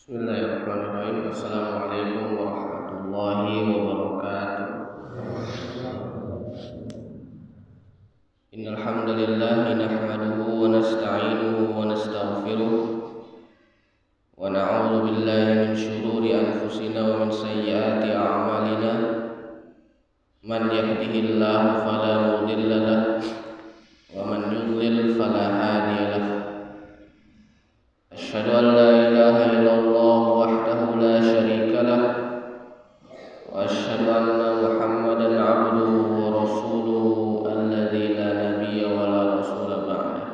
Bismillahirrahmanirrahim. Assalamualaikum warahmatullahi wabarakatuh. Innal hamdalillah nahmaduhu wa nasta'inuhu wa nastaghfiruh wa na'udzu billahi min shururi anfusina wa min sayyiati a'malina. Man yahdihillahu fala mudilla lahu wa man yudlil fala hadiya lahu. Asyhadu an la ilaha illallah wahdahu la syarika lah wa asyhadu anna Muhammadan abduhu wa rasuluhu alladzi la nabiyya wa la rasula ba'dah.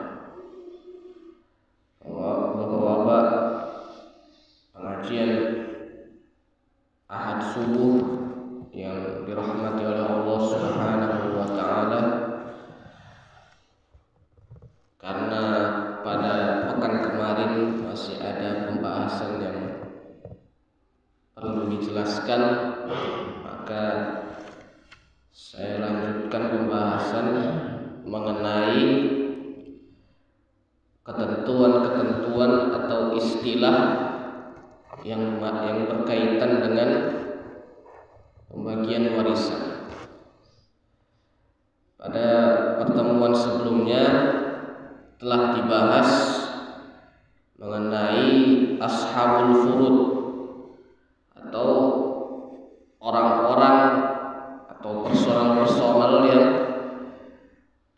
Bapak-bapak, pengajian Ahad subuh yang dirahmati oleh Allah Subhanahu wa taala, karena pada pekan kemarin masih ada pembahasan yang perlu dijelaskan, maka saya lanjutkan pembahasan mengenai ketentuan-ketentuan atau istilah yang berkaitan dengan pembagian warisan. Pada pertemuan sebelumnya telah dibahas mengenai ashabul furud atau orang-orang atau personal yang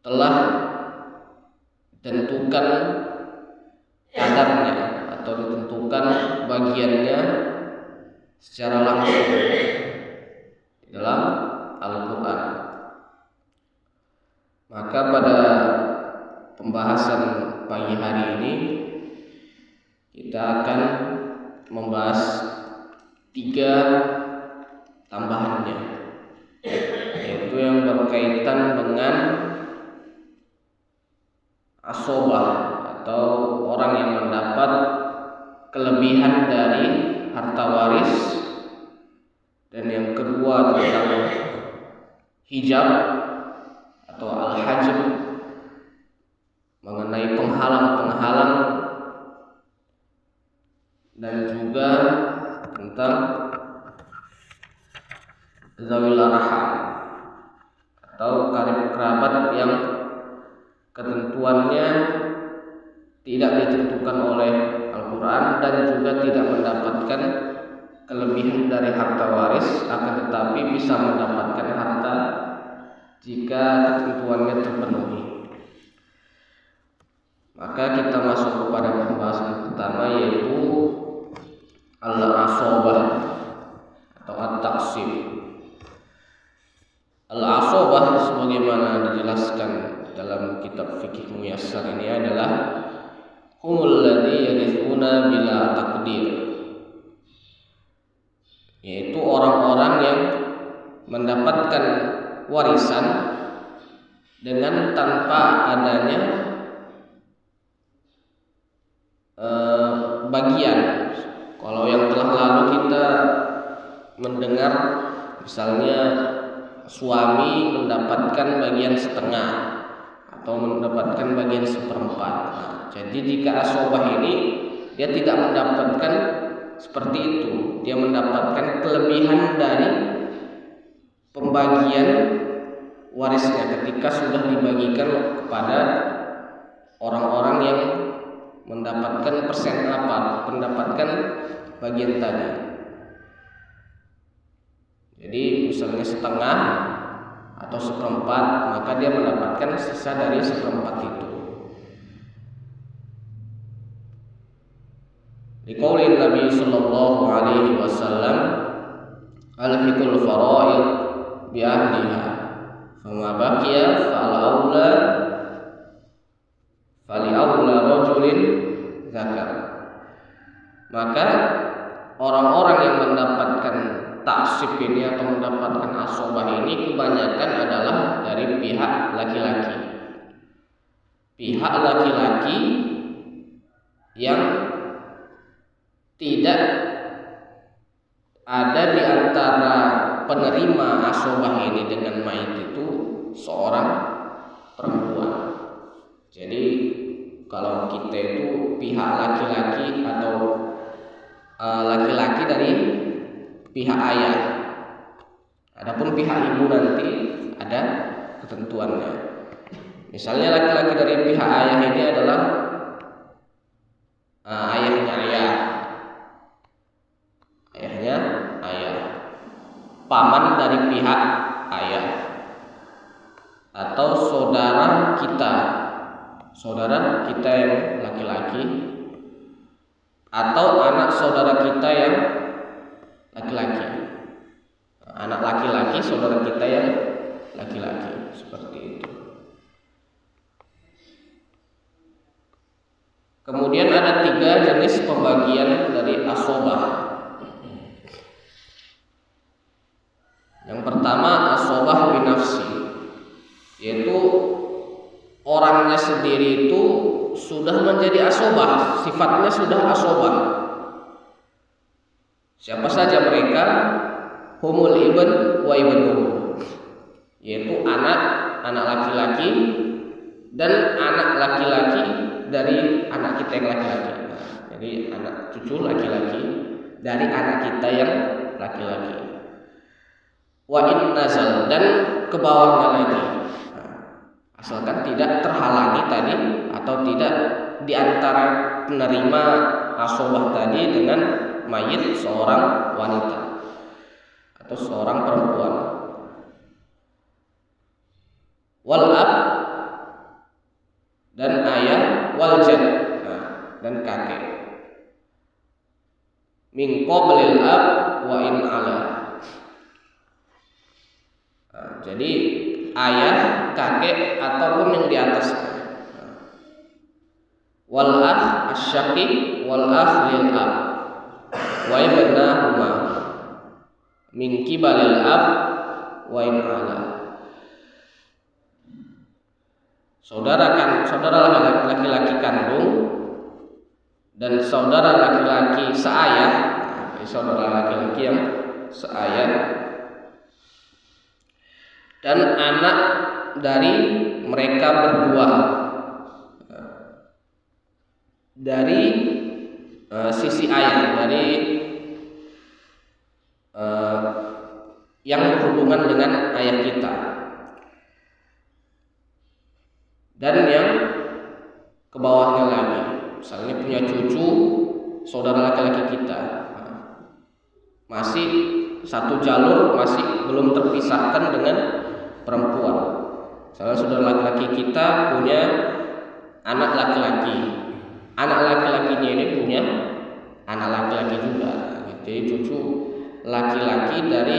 telah ditentukan kadarnya atau ditentukan bagiannya secara langsung dalam Al-Quran. Maka pada pembahasan pagi hari ini kita akan membahas 3 tambahannya, yaitu yang berkaitan dengan asobah atau orang yang mendapat kelebihan dari harta waris, dan yang kedua tentang hijab atau al-hajb, mengenai penghalang-penghalang, dan juga tentang zawil arham atau karib kerabat yang ketentuannya tidak ditentukan oleh Al-Quran dan juga tidak mendapatkan kelebihan dari harta waris, akan tetapi bisa mendapatkan harta jika ketentuannya terpenuhi. Maka kita masuk kepada pembahasan pertama, yaitu al-asobah atau at-taqsim. Al-asobah sebagaimana dijelaskan dalam kitab fikih muyassar ini adalah humul ladzi yarithuna bila taqdir, yaitu orang-orang yang mendapatkan warisan dengan tanpa adanya bagian. Kalau yang telah lalu kita mendengar misalnya suami mendapatkan bagian setengah atau mendapatkan bagian seperempat. Jadi jika asobah ini dia tidak mendapatkan seperti itu, dia mendapatkan kelebihan dari pembagian warisnya ketika sudah dibagikan kepada orang-orang yang mendapatkan mendapatkan bagian tadi. Jadi misalnya setengah atau seperempat, maka dia mendapatkan sisa dari seperempat itu. Liqaulin Nabi sallallahu alaihi wasallam, alhiqul faraid bi ahliha, fama baqiya fal aula fali aula rajulin zakar. Maka orang-orang yang mendapatkan taksib ini atau mendapatkan asobah ini kebanyakan adalah dari pihak laki-laki. Pihak laki-laki yang tidak ada di antara penerima asobah ini dengan mayit itu seorang perempuan. Jadi kalau kita itu pihak laki-laki atau pihak ayah. Adapun pihak ibu nanti ada ketentuannya. Misalnya laki-laki dari pihak ayah ini adalah ayahnya ayah, paman dari pihak ayah, atau saudara kita yang laki-laki, atau anak saudara kita yang laki-laki, anak laki-laki saudara kita yang laki-laki, seperti itu. Kemudian ada 3 jenis pembagian dari asobah. Yang pertama asobah binafsi, yaitu orangnya sendiri itu sudah menjadi asobah, sifatnya sudah asobah. Siapa saja mereka? Humul ibn wa ibnuhu, yaitu anak laki-laki dan anak laki-laki dari anak kita yang laki-laki. Jadi anak cucu laki-laki dari anak kita yang laki-laki. Wa in nazal, dan ke bawahnya lagi. Asalkan tidak terhalangi tadi atau tidak diantara penerima asobah tadi dengan mayit seorang wanita atau seorang perempuan. Wal ab, dan ayah, wal jad, dan kakek. Min qablil ab wa in ala. Jadi ayah, kakek ataupun yang di atas. Wal akh asyaqiq wal akh lil ab wa ibnahuma min qibalil ab wa in ala. Saudara laki-laki kandung dan saudara laki-laki seayah, saudara laki-laki yang seayah, dan anak dari mereka berdua dari sisi ayah, dari yang berhubungan dengan ayah kita, dan yang ke bawahnya lagi. Misalnya punya cucu saudara laki-laki kita, masih satu jalur, masih belum terpisahkan dengan perempuan. Misalnya saudara laki-laki kita punya anak laki-laki, anak laki-lakinya ini punya anak laki-laki juga. Jadi cucu laki-laki dari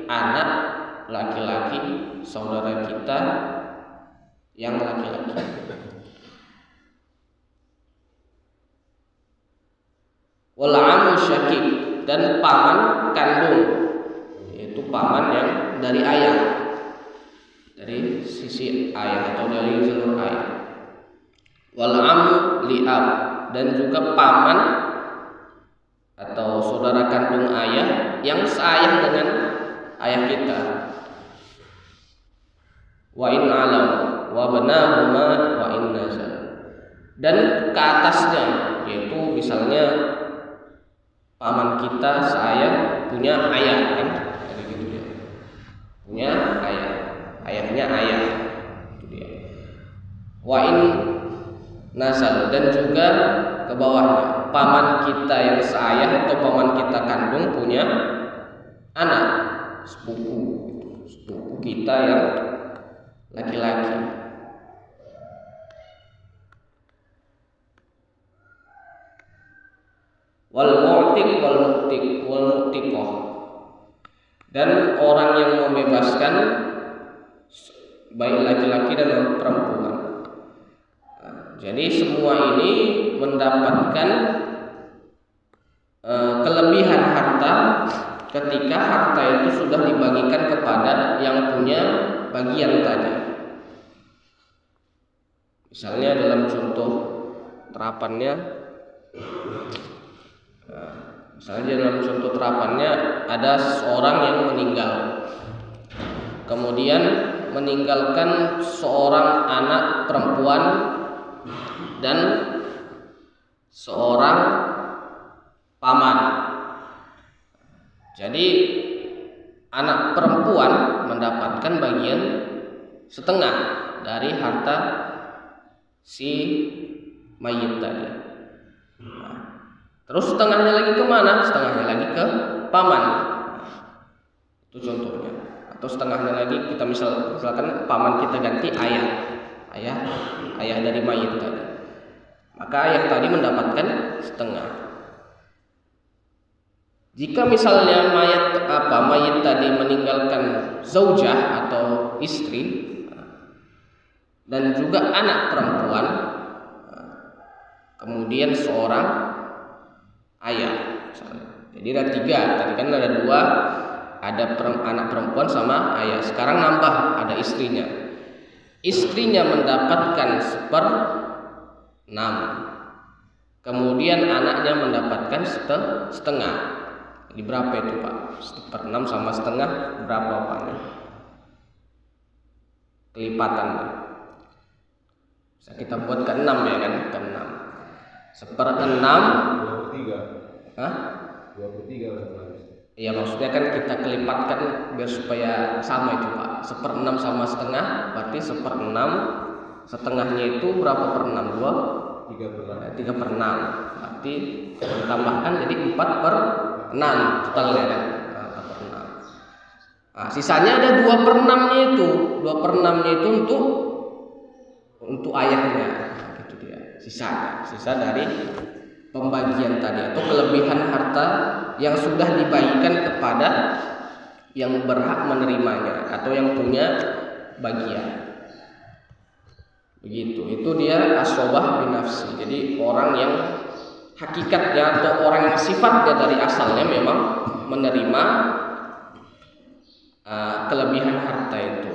anak laki-laki saudara kita yang laki-laki. Wal amu syaqiq, dan paman kandung, yaitu paman yang dari ayah, dari sisi ayah atau dari jalur ayah. Wal amu li ab, dan juga paman atau saudara kandung ayah yang seayah dengan ayah kita. Wa in alam wa banahuma wa in nazal, dan ke atasnya, yaitu misalnya paman kita seayah punya ayah, kan? Jadi gitu dia. Punya ayah, ayahnya ayah. Itu dia. Wa in nazal, dan juga ke bawahnya, paman kita yang seayah atau paman kita kandung punya anak sepupu kita yang laki-laki. Wal mu'tiq wal mu'tiqah, dan orang yang membebaskan baik laki-laki dan perempuan. Jadi semua ini mendapatkan kelebihan harta ketika harta itu sudah dibagikan kepada yang punya bagian tadi. Misalnya dalam contoh terapannya, ada seorang yang meninggal, kemudian meninggalkan seorang anak perempuan dan seorang paman. Jadi anak perempuan mendapatkan bagian setengah dari harta si mayit tadi. Terus setengahnya lagi kemana? Setengahnya lagi ke paman. Itu contohnya. Atau setengahnya lagi kita misalkan paman kita ganti ayah dari mayit tadi. Maka ayah tadi mendapatkan setengah. Jika misalnya mayit tadi meninggalkan zaujah atau istri dan juga anak perempuan, kemudian seorang ayah misalnya. Jadi ada 3, tadi kan ada 2, ada anak perempuan sama ayah. Sekarang nambah ada istrinya. Istrinya mendapatkan 1/6. Kemudian anaknya mendapatkan setengah. Jadi berapa itu Pak? 1/6 sama setengah berapa Pak? Kelipatannya. Bisa kita buat ke 6 ya kan? Ke 6. 1/6. 2/3. Hah? 2/3. Iya, maksudnya kan kita kelipatkan biar supaya sama itu Pak. 1/6 sama setengah berarti 1/6. Setengahnya itu berapa per 6? 3/6. Berarti ditambahkan jadi 4/6 totalnya kan. 4/6. Nah, sisanya ada 2/6-nya itu. 2/6-nya itu untuk ayahnya. Nah, gitu dia. Sisa dari pembagian tadi atau kelebihan harta yang sudah dibagikan kepada yang berhak menerimanya atau yang punya bagian. Begitu. Itu dia asobah binafsi. Jadi orang yang hakikatnya atau orang yang sifatnya dari asalnya memang menerima kelebihan harta itu.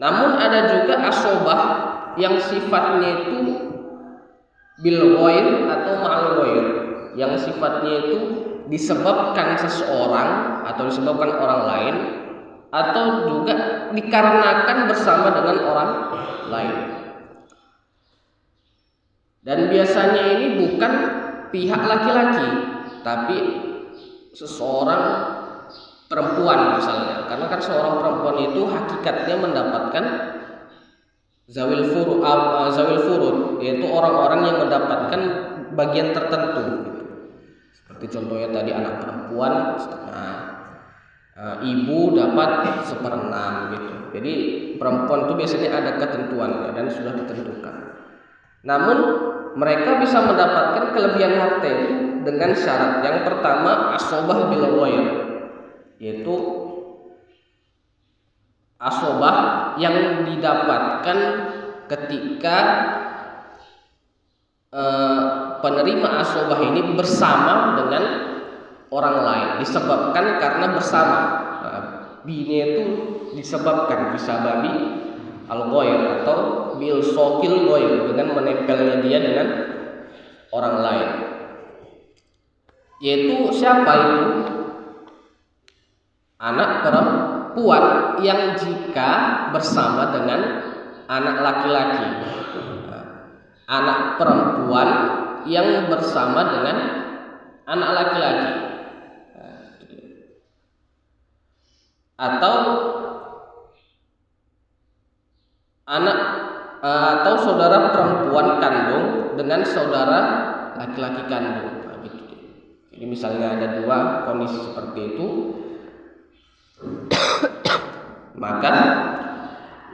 Namun ada juga asobah yang sifatnya itu bil ghair atau ma'al ghair, yang sifatnya itu disebabkan seseorang atau disebabkan orang lain atau juga dikarenakan bersama dengan orang lain. Dan biasanya ini bukan pihak laki-laki tapi seseorang perempuan misalnya, karena kan seorang perempuan itu hakikatnya mendapatkan zawil furud, yaitu orang-orang yang mendapatkan bagian tertentu gitu. Seperti contohnya tadi anak perempuan setengah, ibu dapat 1/6 gitu. Jadi perempuan itu biasanya ada ketentuannya dan sudah ditentukan. Namun mereka bisa mendapatkan kelebihan harta itu dengan syarat. Yang pertama asobah bil ghair, yaitu asobah yang didapatkan ketika penerima asobah ini bersama dengan orang lain, disebabkan karena bersama. Bini itu disebabkan bisa babi al-ghair atau bil sokil ghair, dengan menempelnya dia dengan orang lain. Yaitu siapa itu? Anak perempuan yang jika bersama dengan anak laki-laki. Anak perempuan yang bersama dengan anak laki-laki. Atau anak atau saudara perempuan kandung dengan saudara laki-laki kandung. Jadi misalnya ada 2 kondisi seperti itu, maka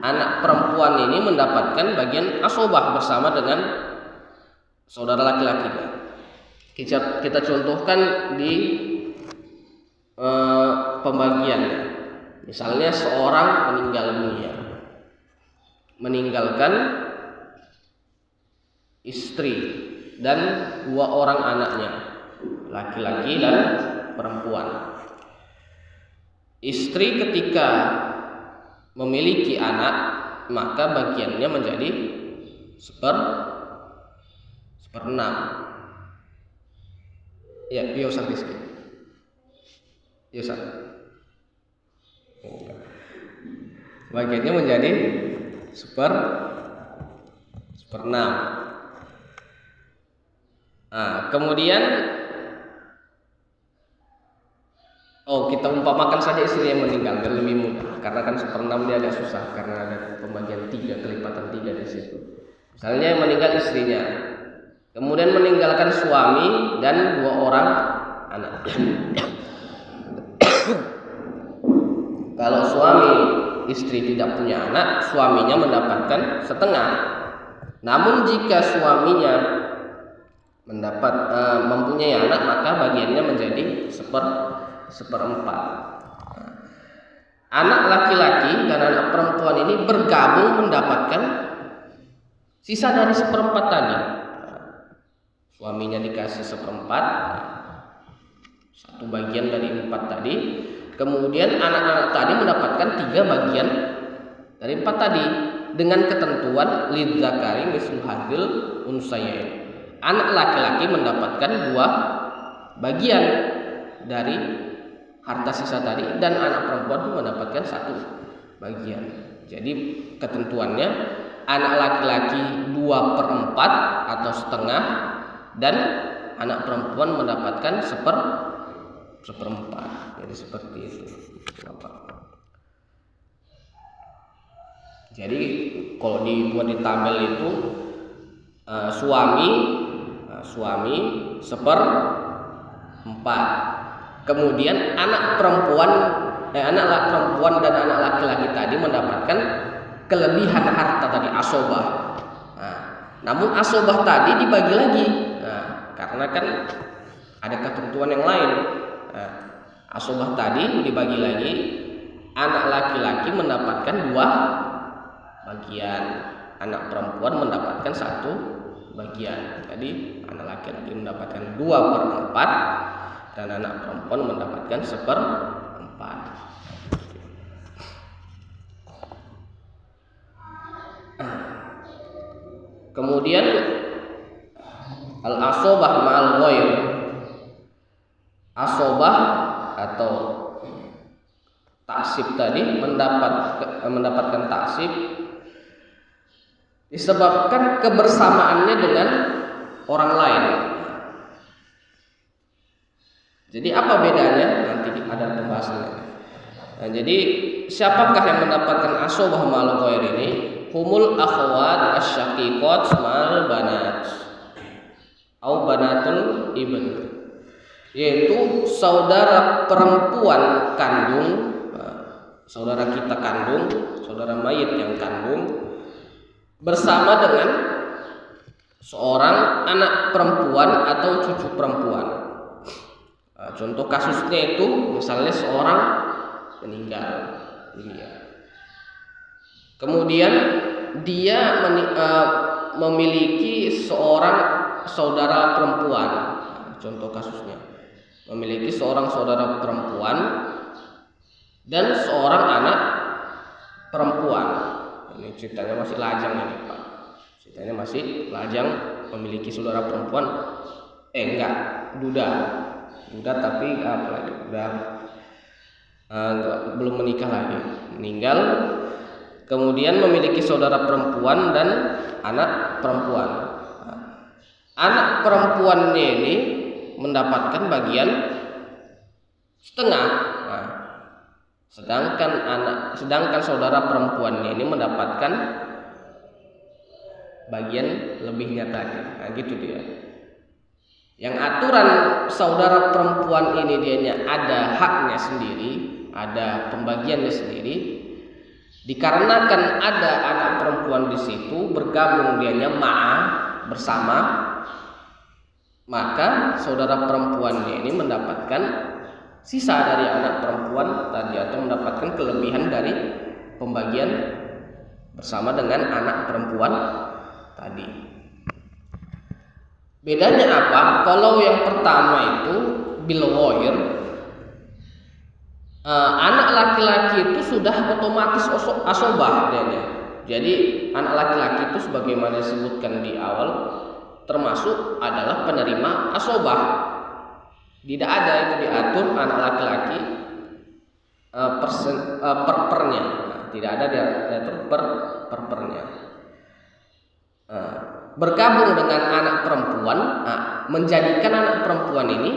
anak perempuan ini mendapatkan bagian asobah bersama dengan saudara laki-lakinya. Kita contohkan di pembagiannya. Misalnya seorang meninggal dunia, meninggalkan istri dan 2 orang anaknya, laki-laki dan perempuan. Istri ketika memiliki anak, maka bagiannya menjadi 1/6. Ya, Yosan Rizky. Yosan. Bagiannya menjadi 1/6. Nah, kemudian kita umpamakan saja istri yang meninggal biar lebih mudah, karena kan 1/6 dia agak susah karena ada pembagian 3, kelipatan 3 di situ. Misalnya yang meninggal istrinya, kemudian meninggalkan suami dan 2 orang anak. Kalau suami istri tidak punya anak, suaminya mendapatkan setengah. Namun jika suaminya mempunyai anak, maka bagiannya menjadi 1/4. Anak laki-laki dan anak perempuan ini bergabung mendapatkan sisa dari 1/4 tadi. Suaminya dikasih 1/4, 1 bagian dari 4 tadi. Kemudian anak-anak tadi mendapatkan 3 bagian dari 4 tadi, dengan ketentuan lidzakari mislu hadzil unsayain. Anak laki-laki mendapatkan 2 bagian dari harta sisa tadi, dan anak perempuan itu mendapatkan 1 bagian. Jadi ketentuannya anak laki-laki 2/4 atau setengah, dan anak perempuan mendapatkan 1/4. Jadi seperti itu. Jadi kalau dibuat di tabel itu suami 1/4. Kemudian anak perempuan dan anak laki-laki tadi mendapatkan kelebihan harta tadi, asobah. Namun asobah tadi dibagi lagi. Karena kan ada ketentuan yang lain. Asobah tadi dibagi lagi, anak laki-laki mendapatkan 2 bagian, anak perempuan mendapatkan 1 bagian. Jadi anak laki-laki mendapatkan 2/4 dan anak perempuan mendapatkan 1/4. Kemudian al-asobah ma'al ghair. Asobah atau taksib tadi mendapatkan taksib disebabkan kebersamaannya dengan orang lain. Jadi apa bedanya? Nanti ada pembahasannya. Jadi siapakah yang mendapatkan asobah ma'al ghair ini? Humul akhwat asyaqiqat mal banat au banatul ibn, yaitu saudara perempuan kandung, saudara kita kandung, saudara mayit yang kandung, bersama dengan seorang anak perempuan atau cucu perempuan. Contoh kasusnya itu misalnya seorang meninggal dunia, kemudian dia memiliki seorang saudara perempuan. Contoh kasusnya memiliki seorang saudara perempuan dan seorang anak perempuan. Ini ceritanya masih lajang ini Pak. Ceritanya masih lajang, memiliki saudara perempuan. Duda tapi belum menikah lagi, meninggal. Kemudian memiliki saudara perempuan dan anak perempuan. Anak perempuannya ini mendapatkan bagian setengah. Sedangkan saudara perempuannya ini mendapatkan bagian lebihnya tadi. Gitu dia. Yang aturan saudara perempuan ini dianya ada haknya sendiri, ada pembagiannya sendiri. Dikarenakan ada anak perempuan di situ, bergabung dianya bersama, maka saudara perempuannya ini mendapatkan sisa dari anak perempuan tadi, atau mendapatkan kelebihan dari pembagian bersama dengan anak perempuan tadi. Bedanya apa? Kalau yang pertama itu bil ghair, anak laki-laki itu sudah otomatis asobah dia. Jadi anak laki-laki itu sebagaimana disebutkan di awal termasuk adalah penerima asobah. Tidak ada itu diatur anak laki-laki pernya. Tidak ada diatur pernya. Bergabung dengan anak perempuan, menjadikan anak perempuan ini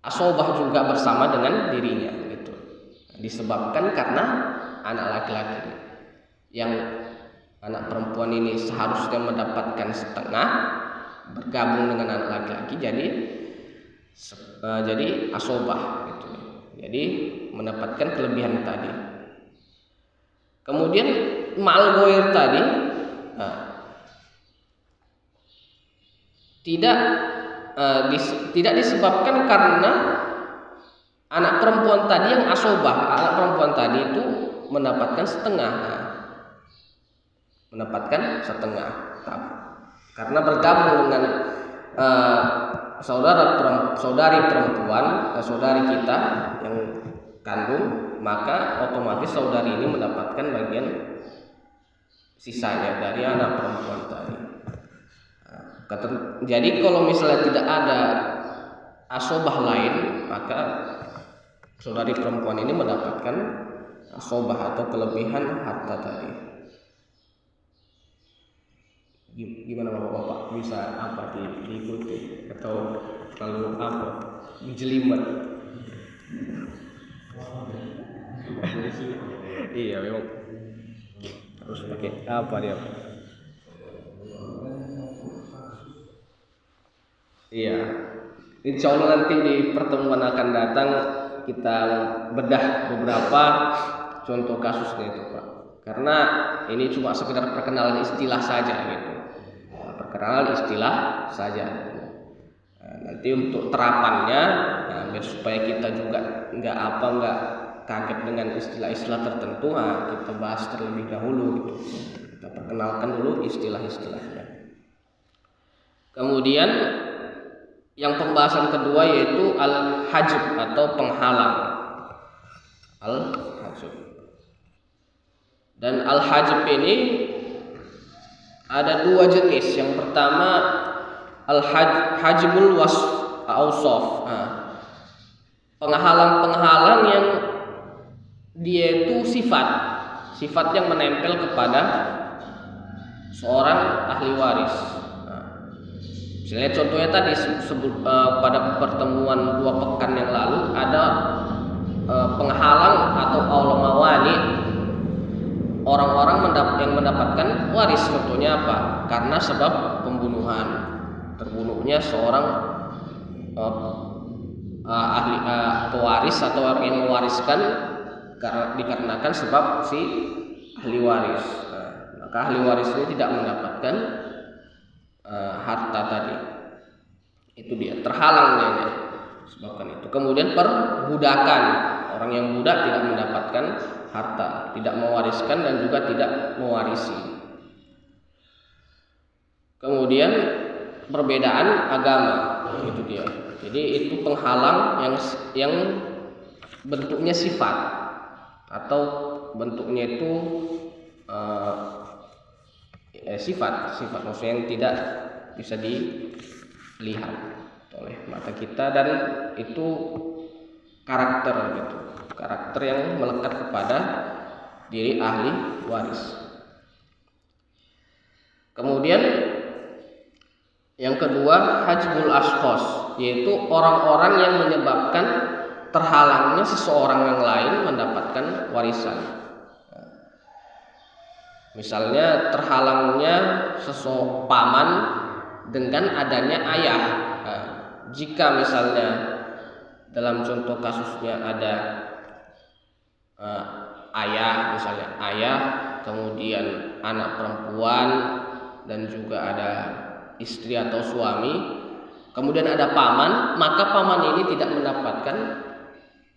asobah juga bersama dengan dirinya gitu. Disebabkan karena anak laki-laki. Yang anak perempuan ini seharusnya mendapatkan setengah, bergabung dengan anak laki-laki jadi asobah gitu. Jadi mendapatkan kelebihan tadi. Kemudian mal goir tadi tidak disebabkan karena anak perempuan tadi yang asobah. Anak perempuan tadi itu mendapatkan setengah, karena bergabung dengan saudari perempuan, saudari kita yang kandung, maka otomatis saudari ini mendapatkan bagian sisanya dari anak perempuan tadi. Jadi kalau misalnya tidak ada asobah lain, maka saudari perempuan ini mendapatkan asobah atau kelebihan harta tadi. Gimana bapak-bapak, bisa apa diikuti atau terlalu apa menjelimet? Iya, memang harus pakai apa dia? Iya, insya Allah nanti di pertemuan akan datang kita bedah beberapa contoh kasusnya itu Pak. Karena ini cuma sekedar perkenalan istilah saja gitu. Perkenalan istilah saja. Nanti untuk terapannya, biar supaya kita juga nggak kaget dengan istilah-istilah tertentu, kita bahas terlebih dahulu gitu. Kita perkenalkan dulu istilah-istilahnya. Kemudian yang pembahasan kedua yaitu al-hajb atau penghalang. Al-hajb. Dan al-hajb ini ada dua jenis. Yang pertama al-hajbul awsaf. Penghalang-penghalang yang dia itu sifat yang menempel kepada seorang ahli waris. Misalnya contohnya tadi pada pertemuan 2 pekan yang lalu ada penghalang atau aula mawani, orang-orang yang mendapatkan waris. Contohnya apa? Karena sebab pembunuhan, terbunuhnya seorang ahli pewaris atau orang yang mewariskan dikarenakan sebab si ahli waris. Maka ahli waris ini tidak mendapatkan harta tadi. Itu dia, terhalang dia sebabkan itu. Kemudian perbudakan, orang yang budak tidak mendapatkan harta, tidak mewariskan dan juga tidak mewarisi. Kemudian perbedaan agama, itu dia. Jadi itu penghalang yang bentuknya sifat atau bentuknya itu sifat maksudnya yang tidak bisa dilihat oleh mata kita, dan itu karakter gitu, karakter yang melekat kepada diri ahli waris. Kemudian yang kedua hajbul ashkhos, yaitu orang-orang yang menyebabkan terhalangnya seseorang yang lain mendapatkan warisan. Misalnya terhalangnya paman dengan adanya ayah. Jika misalnya dalam contoh kasusnya ada ayah, kemudian anak perempuan dan juga ada istri atau suami, kemudian ada paman, maka paman ini tidak mendapatkan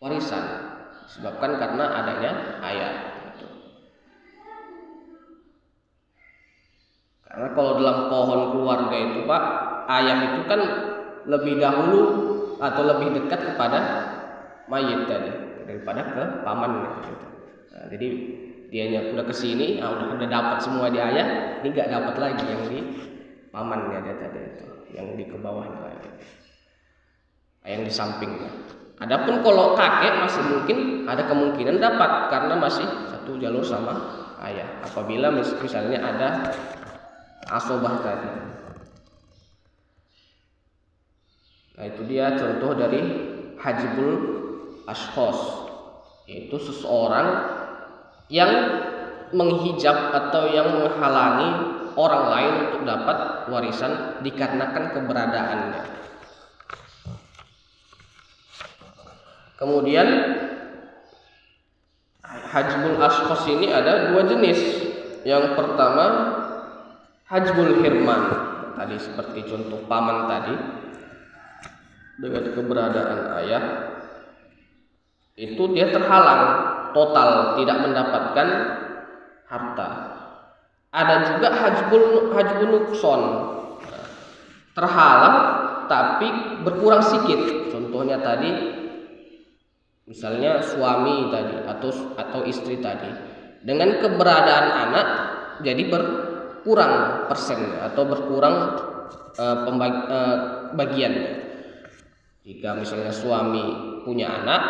warisan disebabkan karena adanya ayah. Karena kalau dalam pohon keluarga itu Pak, ayah itu kan lebih dahulu atau lebih dekat kepada mayit tadi daripada ke paman gitu. Nah, jadi dianya udah kesini, udah dapat semua di ayah, ini nggak dapat lagi yang di pamannya dia tadi itu, yang di ke bawahnya lagi, yang di sampingnya. Adapun kalau kakek masih mungkin ada kemungkinan dapat karena masih satu jalur sama ayah. Apabila misalnya ada asobah tadi. Nah itu dia contoh dari hajbul ashkhos, yaitu seseorang yang menghijab atau yang menghalangi orang lain untuk dapat warisan dikarenakan keberadaannya. Kemudian hajbul ashkhos ini ada dua jenis. Yang pertama hajbul hirman, tadi seperti contoh paman tadi, dengan keberadaan ayah itu dia terhalang total, tidak mendapatkan harta. Ada juga hajbul nukson, terhalang tapi berkurang sedikit. Contohnya tadi misalnya suami tadi atau istri tadi, dengan keberadaan anak jadi berkurang persen atau berkurang bagiannya. Jika misalnya suami punya anak,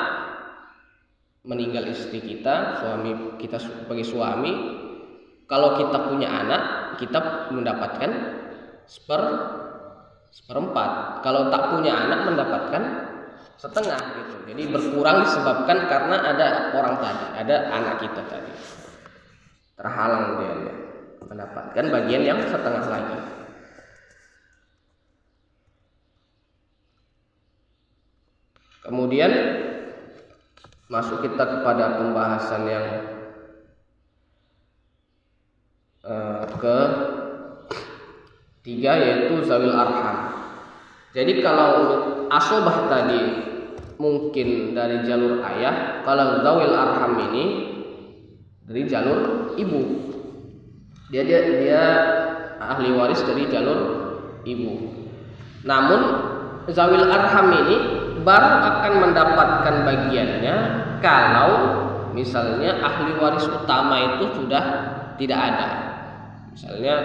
meninggal istri kita, suami kita sebagai suami, kalau kita punya anak kita mendapatkan seperempat, kalau tak punya anak mendapatkan setengah gitu. Jadi berkurang disebabkan karena ada orang tadi, ada anak kita tadi, terhalang dia mendapatkan bagian yang setengah lagi. Kemudian masuk kita kepada pembahasan yang ketiga, yaitu zawil arham. Jadi kalau asobah tadi mungkin dari jalur ayah, kalau zawil arham ini dari jalur ibu. Dia ahli waris dari jalur ibu. Namun zawil arham ini baru akan mendapatkan bagiannya kalau misalnya ahli waris utama itu sudah tidak ada. Misalnya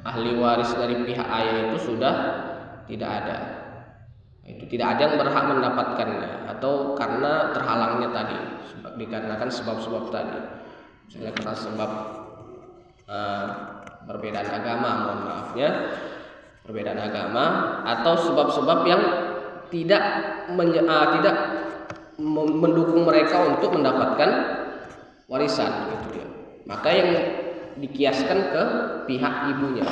ahli waris dari pihak ayah itu sudah tidak ada, itu tidak ada yang berhak mendapatkannya, atau karena terhalangnya tadi, dikarenakan sebab-sebab tadi, misalnya karena sebab perbedaan agama, perbedaan agama, atau sebab-sebab yang tidak mendukung mereka untuk mendapatkan warisan gitu ya. Maka yang dikiaskan ke pihak ibunya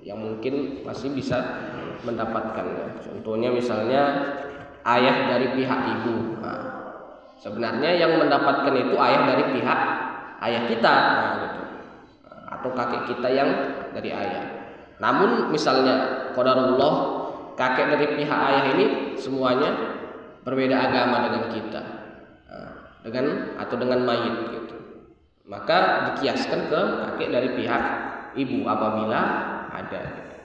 yang mungkin masih bisa mendapatkannya. Contohnya misalnya ayah dari pihak ibu. Nah, sebenarnya yang mendapatkan itu ayah dari pihak ayah kita, gitu. Atau kakek kita yang dari ayah. Namun misalnya qadarullah kakek dari pihak ayah ini semuanya berbeda agama dengan kita, dengan mayit gitu. Maka dikiaskan ke kakek dari pihak ibu apabila ada, gitu.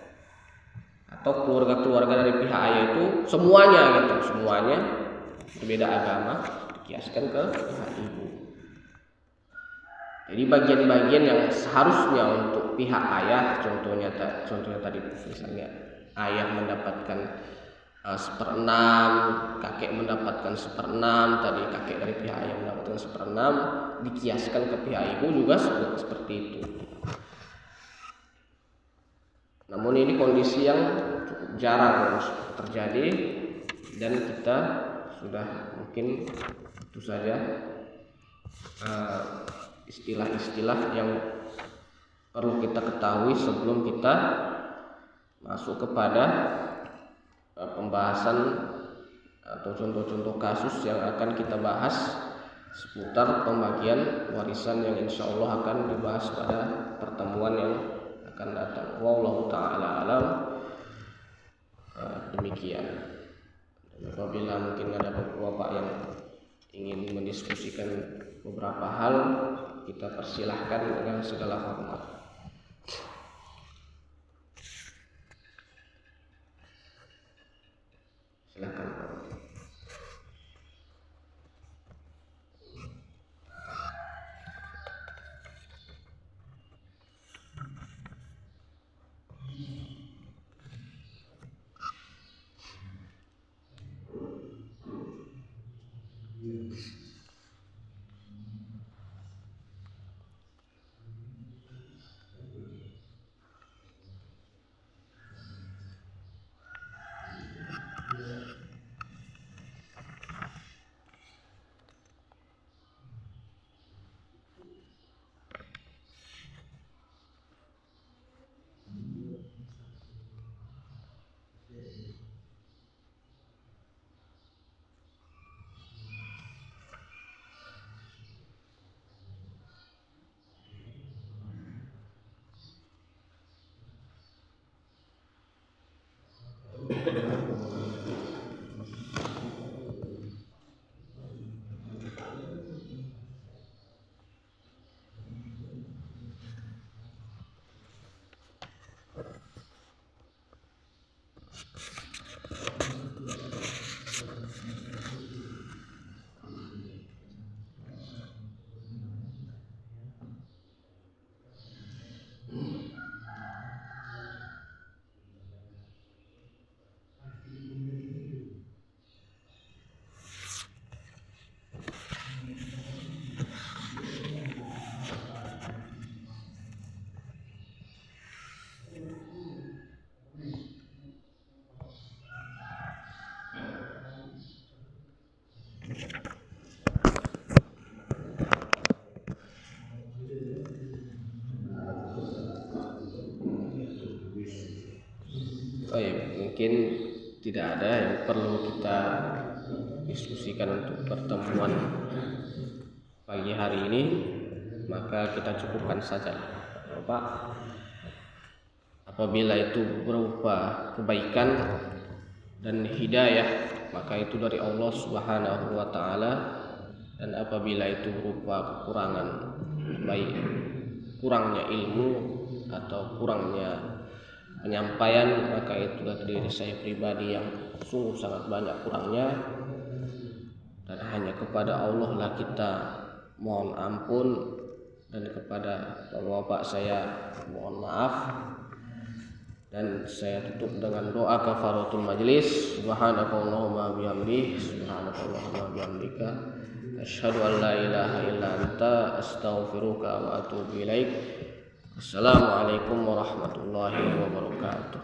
Atau keluarga-keluarga dari pihak ayah itu semuanya berbeda agama, dikiaskan ke pihak ibu. Jadi bagian-bagian yang seharusnya untuk pihak ayah, contohnya tadi misalnya ayah mendapatkan 1/6, kakek mendapatkan 1/6, tadi kakek dari pihak ayah mendapatkan 1/6, dikiaskan ke pihak ibu juga seperti itu. Namun ini kondisi yang cukup jarang terjadi, dan kita sudah mungkin itu saja istilah-istilah yang perlu kita ketahui sebelum kita masuk kepada pembahasan atau contoh-contoh kasus yang akan kita bahas seputar pembagian warisan yang insya Allah akan dibahas pada pertemuan yang akan datang. Wallahu ta'ala alam. Demikian. Dan apabila mungkin ada bapak yang ingin mendiskusikan beberapa hal, kita persilahkan dengan segala hormat. Silakan Pak. Mungkin tidak ada yang perlu kita diskusikan untuk pertemuan pagi hari ini, maka kita cukupkan saja, Bapak. Apabila itu berupa kebaikan dan hidayah, maka itu dari Allah Subhanahu wa taala, dan apabila itu berupa kekurangan, baik kurangnya ilmu atau kurangnya penyampaian, maka itu dari diri saya pribadi yang sungguh sangat banyak kurangnya, dan hanya kepada Allah lah kita mohon ampun, dan kepada bapak saya mohon maaf. Dan saya tutup dengan doa kafaratul majlis. Subhanakallahumma bihamdika, subhanakallahumma bihamdika, asyhadu an la ilaha illa anta, astaghfiruka wa atubu ilaik. Assalamualaikum warahmatullahi wabarakatuh.